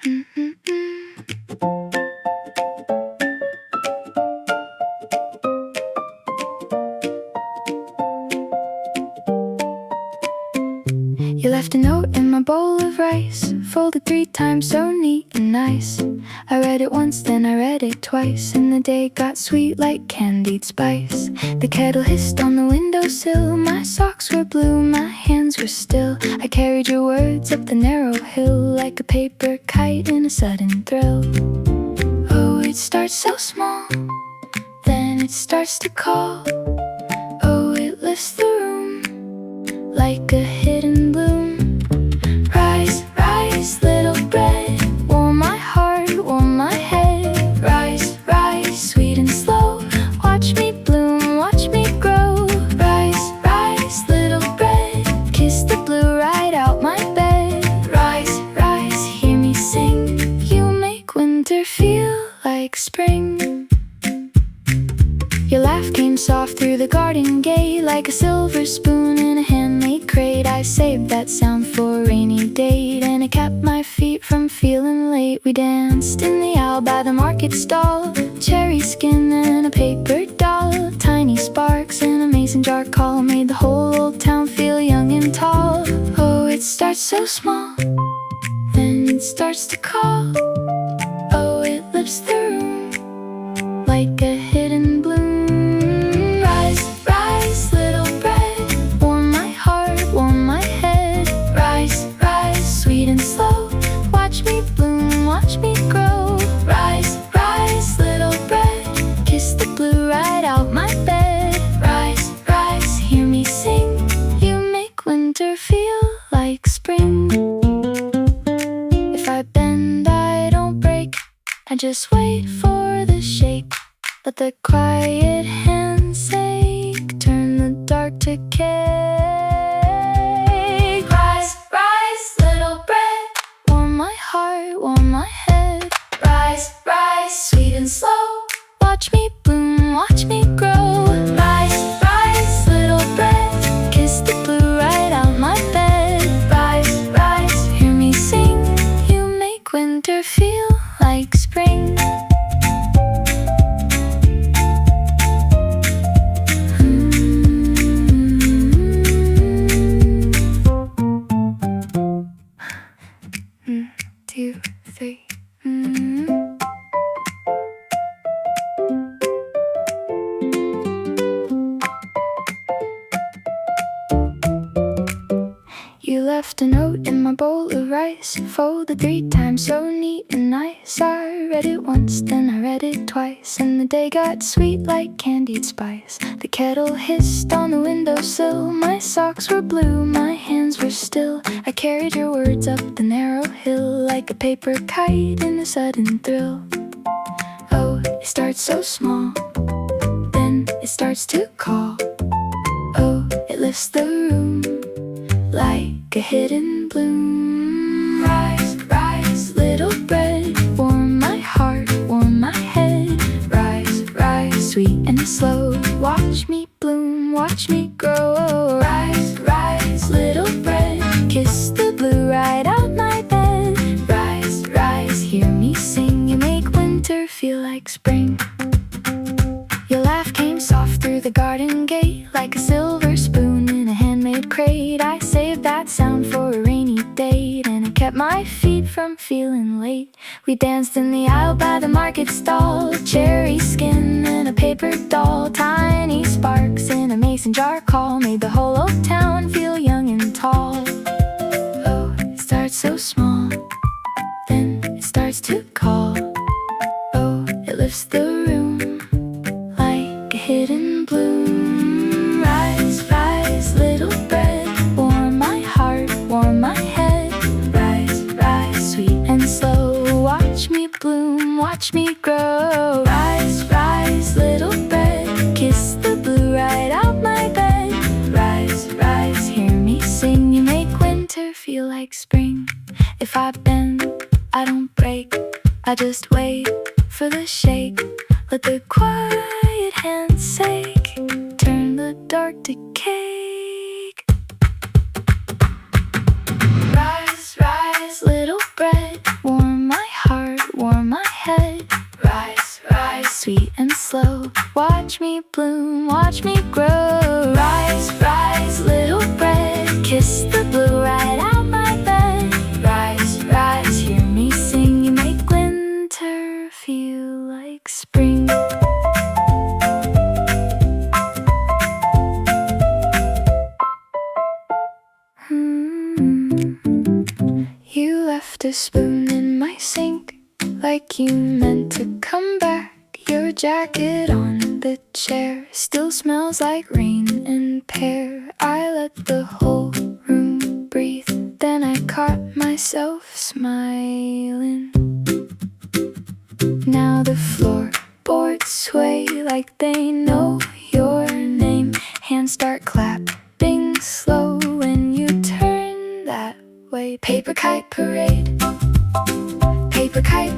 You left a note in my bowl of rice, folded 3 times, so neat and nice. I read it once, then I read it twice, and the day got sweet like candied spice. The kettle hissed on the windowsill, my socks were blue, my hands were still. I carried your words up the narrow hill like a paper kite in a sudden thrill. Oh, it starts so small, then it starts to call. Oh, it lifts the room like a hidden bloom. Rise, rise, little bread, warm my heart, warm my head. Rise, rise, sweet and slow, watch me bloom, watch me grow. Rise, rise, little bread, kiss the blue right out my bed. Rise, rise, hear me sing, you make winter feel like spring. Your laugh came soft through the garden gate like a silver spoon in a handmade crate. I saved that sound for a rainy day, and it kept my feet from feeling late. We danced in the aisle by the market stall, cherry skin and a paper doll. Tiny sparks in a mason jar call made the whole old town feel young and tall. Oh, it starts so small, then it starts to call. Oh, it lifts the room like a hidden bloom. Watch me grow. Rise, rise, little bread, kiss the blue right out my bed. Rise, rise, hear me sing, you make winter feel like spring. If I bend, I don't break, I just wait for the shake. Let the quiet handshake turn the dark to cake. Rise, rise, little bread, warm my heart, warm my head. Rise, rise, sweet and slow, watch me bloom, watch me grow. Rise, rise, little bread, kiss the blue right out my bed. Rise, rise, hear me sing, you make winter feel like spring. Two, three. You left a note in my bowl of rice, folded 3 times, so neat and nice. I read it once, then I read it twice, and the day got sweet like candied spice. The kettle hissed on the windowsill, my socks were blue, my hands were still. I carried your words up the narrow hill like a paper kite in a sudden thrill. Oh, it starts so small, then it starts to call. Oh, it lifts the room like a hidden bloom. Rise, rise, little bread, warm my heart, warm my head. Rise, rise, sweet and slow, watch me bloom, watch me grow. Rise, rise, little bread, kiss the blue right out my bed. Rise, rise, hear me sing, you make winter feel like spring. Your laugh came soft through the garden gate like a silver spoon in a handmade crate. I saved that sound for a rainy day, and it kept my feet from feeling late. We danced in the aisle by the market stall, cherry skin and a paper doll. Tiny sparks in a mason jar call made the whole old town feel young and tall. Oh, it starts so small, then it starts to call. Oh, it lifts the room like a hidden bloom. Rise, rise, little bread, warm my heart, warm my head. Rise, rise, sweet and slow, watch me bloom, watch me grow. Rise, rise, little bread, kiss the blue right out my bed. Rise, rise, hear me sing, you make winter feel like spring. If I bend, I don't break, I just wait for the shake. Let the quiet handshake turn the dark to cake. Rise, rise, little bread, warm bloom, watch me grow. Rise, rise, little bread, kiss the blue right out my bed. Rise, rise, hear me sing, you make winter feel like spring. You left a spoon in my sink, like you meant to come back. Your jacket on the chair still smells like rain and pear. I let the whole room breathe, then I caught myself smiling. Now the floorboards sway like they know your name. Hands start clapping slow when you turn that way. Paper kite parade, paper kite